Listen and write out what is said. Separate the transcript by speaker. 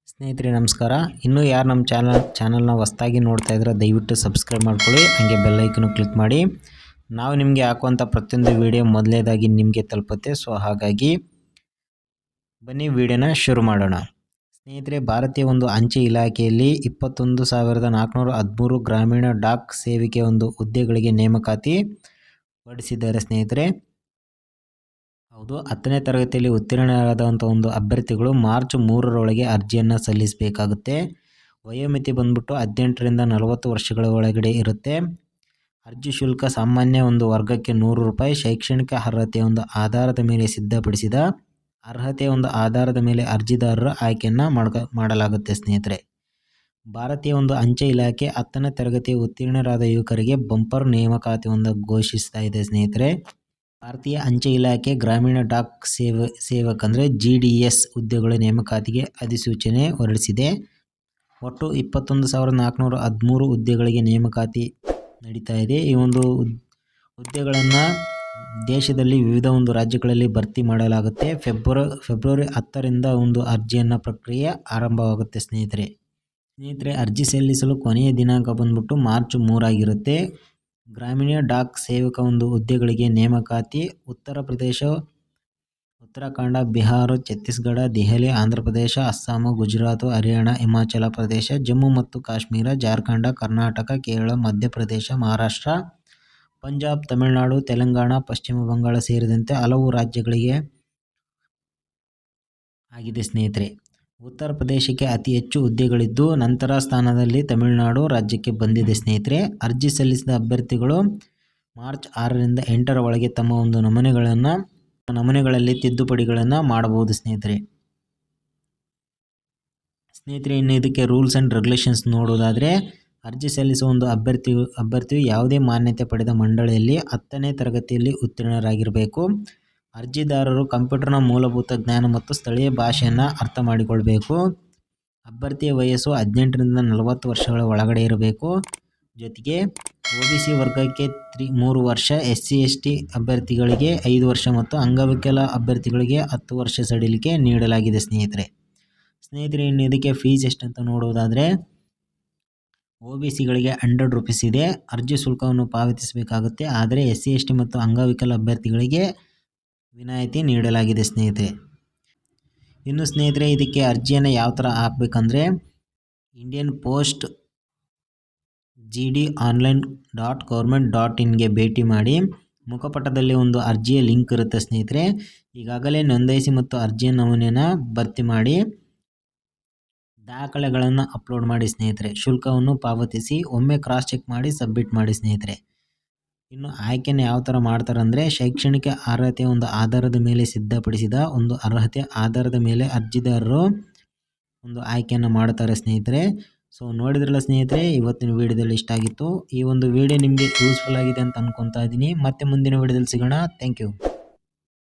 Speaker 1: ಸ್ನೇಹಿತರೆ ನಮಸ್ಕಾರ. ಇನ್ನೂ ಯಾರು ನಮ್ಮ ಚಾನಲ್ನ ಹೊಸದಾಗಿ ನೋಡ್ತಾ ಇದ್ರೆ ದಯವಿಟ್ಟು ಸಬ್ಸ್ಕ್ರೈಬ್ ಮಾಡ್ಕೊಳ್ಳಿ, ಹಾಗೆ ಬೆಲ್ ಐಕನ್ ಕ್ಲಿಕ್ ಮಾಡಿ. ನಾವು ನಿಮಗೆ ಹಾಕುವಂಥ ಪ್ರತಿಯೊಂದು ವಿಡಿಯೋ ಮೊದಲನೇದಾಗಿ ನಿಮಗೆ ತಲುಪುತ್ತೆ. ಸೊ ಹಾಗಾಗಿ ಬನ್ನಿ ವಿಡಿಯೋನ ಶುರು ಮಾಡೋಣ. ಸ್ನೇಹಿತರೆ, ಭಾರತೀಯ ಒಂದು ಅಂಚೆ ಇಲಾಖೆಯಲ್ಲಿ 21,413 ಗ್ರಾಮೀಣ ಡಾಕ್ ಸೇವಿಕೆ ಒಂದು ಹುದ್ದೆಗಳಿಗೆ ನೇಮಕಾತಿ ಹೊರಡಿಸಿದ್ದಾರೆ. ಸ್ನೇಹಿತರೆ, ಹೌದು, 10ನೇ ತರಗತಿಯಲ್ಲಿ ಉತ್ತೀರ್ಣರಾದಂಥ ಒಂದು ಅಭ್ಯರ್ಥಿಗಳು ಮಾರ್ಚ್ 3ರೊಳಗೆ ಅರ್ಜಿಯನ್ನು ಸಲ್ಲಿಸಬೇಕಾಗುತ್ತೆ. ವಯೋಮಿತಿ ಬಂದ್ಬಿಟ್ಟು 18ರಿಂದ 40 ವರ್ಷಗಳ ಒಳಗಡೆ ಇರುತ್ತೆ. ಅರ್ಜಿ ಶುಲ್ಕ ಸಾಮಾನ್ಯ ಒಂದು ವರ್ಗಕ್ಕೆ 100 ರೂಪಾಯಿ. ಶೈಕ್ಷಣಿಕ ಅರ್ಹತೆಯ ಒಂದು ಆಧಾರದ ಮೇಲೆ ಸಿದ್ಧಪಡಿಸಿದ ಅರ್ಹತೆಯ ಒಂದು ಆಧಾರದ ಮೇಲೆ ಅರ್ಜಿದಾರರ ಆಯ್ಕೆಯನ್ನು ಮಾಡಲಾಗುತ್ತೆ. ಸ್ನೇಹಿತರೆ, ಭಾರತೀಯ ಒಂದು ಅಂಚೆ ಇಲಾಖೆ 10ನೇ ತರಗತಿ ಉತ್ತೀರ್ಣರಾದ ಯುವಕರಿಗೆ ಬಂಪರ್ ನೇಮಕಾತಿಯನ್ನು ಘೋಷಿಸ್ತಾ ಇದೆ. ಸ್ನೇಹಿತರೆ, ಭಾರತೀಯ ಅಂಚೆ ಇಲಾಖೆ ಗ್ರಾಮೀಣ ಡಾಕ್ ಸೇವಕ ಅಂದರೆ GDS ಹುದ್ದೆಗಳ ನೇಮಕಾತಿಗೆ ಅಧಿಸೂಚನೆ ಹೊರಡಿಸಿದೆ. ಒಟ್ಟು 21,413 ಹುದ್ದೆಗಳಿಗೆ ನೇಮಕಾತಿ ನಡೀತಾ ಇದೆ. ಈ ಒಂದು ಹುದ್ದೆಗಳನ್ನು ದೇಶದಲ್ಲಿ ವಿವಿಧ ಒಂದು ರಾಜ್ಯಗಳಲ್ಲಿ ಭರ್ತಿ ಮಾಡಲಾಗುತ್ತೆ. ಫೆಬ್ರವರಿ 10ರಿಂದ ಒಂದು ಅರ್ಜಿಯನ್ನು ಪ್ರಕ್ರಿಯೆ ಆರಂಭವಾಗುತ್ತೆ. ಸ್ನೇಹಿತರೆ, ಅರ್ಜಿ ಸಲ್ಲಿಸಲು ಕೊನೆಯ ದಿನಾಂಕ ಬಂದ್ಬಿಟ್ಟು ಮಾರ್ಚ್ 3 ಆಗಿರುತ್ತೆ. ಗ್ರಾಮೀಣ ಡಾಕ್ ಸೇವಕ ಒಂದು ಹುದ್ದೆಗಳಿಗೆ ನೇಮಕಾತಿ ಉತ್ತರ ಪ್ರದೇಶ, ಉತ್ತರಾಖಂಡ, ಬಿಹಾರ, ಛತ್ತೀಸ್ಗಢ, ದೆಹಲಿ, ಆಂಧ್ರ ಪ್ರದೇಶ, ಅಸ್ಸಾಂ, ಗುಜರಾತ್, ಹರಿಯಾಣ, ಹಿಮಾಚಲ ಪ್ರದೇಶ, ಜಮ್ಮು ಮತ್ತು ಕಾಶ್ಮೀರ, ಜಾರ್ಖಂಡ್, ಕರ್ನಾಟಕ, ಕೇರಳ, ಮಧ್ಯಪ್ರದೇಶ, ಮಹಾರಾಷ್ಟ್ರ, ಪಂಜಾಬ್, ತಮಿಳುನಾಡು, ತೆಲಂಗಾಣ, ಪಶ್ಚಿಮ ಬಂಗಾಳ ಸೇರಿದಂತೆ ಹಲವು ರಾಜ್ಯಗಳಿಗೆ ಆಗಿದೆ. ಸ್ನೇಹಿತರೆ, ಉತ್ತರ ಪ್ರದೇಶಕ್ಕೆ ಅತಿ ಹೆಚ್ಚು ಹುದ್ದೆಗಳಿದ್ದು ನಂತರ ಸ್ಥಾನದಲ್ಲಿ ತಮಿಳುನಾಡು ರಾಜ್ಯಕ್ಕೆ ಬಂದಿದೆ. ಸ್ನೇಹಿತರೆ, ಅರ್ಜಿ ಸಲ್ಲಿಸಿದ ಅಭ್ಯರ್ಥಿಗಳು ಮಾರ್ಚ್ 6ರಿಂದ 8ರ ಒಳಗೆ ತಮ್ಮ ಒಂದು ನಮೂನೆಗಳಲ್ಲಿ ತಿದ್ದುಪಡಿಗಳನ್ನು ಮಾಡಬಹುದು. ಸ್ನೇಹಿತರೆ, ಇನ್ನು ಇದಕ್ಕೆ ರೂಲ್ಸ್ ಆ್ಯಂಡ್ ರೆಗ್ಯುಲೇಷನ್ಸ್ ನೋಡೋದಾದರೆ, ಅರ್ಜಿ ಸಲ್ಲಿಸುವ ಒಂದು ಅಭ್ಯರ್ಥಿಯು ಯಾವುದೇ ಮಾನ್ಯತೆ ಪಡೆದ ಮಂಡಳಿಯಲ್ಲಿ 10ನೇ ತರಗತಿಯಲ್ಲಿ ಉತ್ತೀರ್ಣರಾಗಿರಬೇಕು. ಅರ್ಜಿದಾರರು ಕಂಪ್ಯೂಟರ್ನ ಮೂಲಭೂತ ಜ್ಞಾನ ಮತ್ತು ಸ್ಥಳೀಯ ಭಾಷೆಯನ್ನು ಅರ್ಥ ಮಾಡಿಕೊಳ್ಬೇಕು. ಅಭ್ಯರ್ಥಿಯ ವಯಸ್ಸು 18ರಿಂದ 40 ವರ್ಷಗಳ ಒಳಗಡೆ ಇರಬೇಕು. ಜೊತೆಗೆ OBC ವರ್ಗಕ್ಕೆ 3 ವರ್ಷ, SC/ST ಅಭ್ಯರ್ಥಿಗಳಿಗೆ 5 ವರ್ಷ ಮತ್ತು ಅಂಗವಿಕಲ ಅಭ್ಯರ್ಥಿಗಳಿಗೆ 10 ವರ್ಷ ಸಡಿಲಿಕೆ ನೀಡಲಾಗಿದೆ. ಸ್ನೇಹಿತರೆ, ಇನ್ನು ಇದಕ್ಕೆ ಫೀಸ್ ಎಷ್ಟಂತ ನೋಡೋದಾದರೆ, OBCಗಳಿಗೆ 100 ರೂಪೀಸ್ ಇದೆ. ಅರ್ಜಿ ಶುಲ್ಕವನ್ನು ಪಾವತಿಸಬೇಕಾಗುತ್ತೆ. ಆದರೆ SC/ST ಮತ್ತು ಅಂಗವಿಕಲ ಅಭ್ಯರ್ಥಿಗಳಿಗೆ ವಿನಾಯಿತಿ ನೀಡಲಾಗಿದೆ. ಸ್ನೇಹಿತರೆ, ಇದಕ್ಕೆ ಅರ್ಜಿಯನ್ನು ಯಾವ ಥರ ಹಾಕಬೇಕಂದ್ರೆ, ಇಂಡಿಯನ್ ಪೋಸ್ಟ್ gd.online.government.in ಭೇಟಿ ಮಾಡಿ. ಮುಖಪುಟದಲ್ಲಿ ಒಂದು ಅರ್ಜಿಯ ಲಿಂಕ್ ಇರುತ್ತೆ. ಸ್ನೇಹಿತರೆ, ಈಗಾಗಲೇ ನೋಂದಾಯಿಸಿ ಮತ್ತು ಅರ್ಜಿಯ ನಮೂನೆಯನ್ನು ಭರ್ತಿ ಮಾಡಿ ದಾಖಲೆಗಳನ್ನು ಅಪ್ಲೋಡ್ ಮಾಡಿ. ಸ್ನೇಹಿತರೆ, ಶುಲ್ಕವನ್ನು ಪಾವತಿಸಿ ಒಮ್ಮೆ ಕ್ರಾಸ್ ಚೆಕ್ ಮಾಡಿ ಸಬ್ಮಿಟ್ ಮಾಡಿ. ಸ್ನೇಹಿತರೆ, ಇನ್ನು ಆಯ್ಕೆಯನ್ನು ಯಾವ ಥರ ಮಾಡ್ತಾರೆ ಅಂದರೆ, ಶೈಕ್ಷಣಿಕ ಅರ್ಹತೆಯ ಒಂದು ಆಧಾರದ ಮೇಲೆ ಸಿದ್ಧಪಡಿಸಿದ ಒಂದು ಅರ್ಹತೆ ಆಧಾರದ ಮೇಲೆ ಅರ್ಜಿದಾರರು ಒಂದು ಆಯ್ಕೆಯನ್ನು ಮಾಡ್ತಾರೆ. ಸ್ನೇಹಿತರೆ, ಸೊ ನೋಡಿದ್ರಲ್ಲ ಸ್ನೇಹಿತರೆ, ಇವತ್ತಿನ ವಿಡಿಯೋದಲ್ಲಿ ಇಷ್ಟ ಆಗಿತ್ತು. ಈ ಒಂದು ವಿಡಿಯೋ ನಿಮಗೆ ಯೂಸ್ಫುಲ್ ಆಗಿದೆ ಅಂತ ಅನ್ಕೊತಾ ಇದ್ದೀನಿ. ಮತ್ತೆ ಮುಂದಿನ ವಿಡಿಯೋದಲ್ಲಿ ಸಿಗೋಣ. Thank you.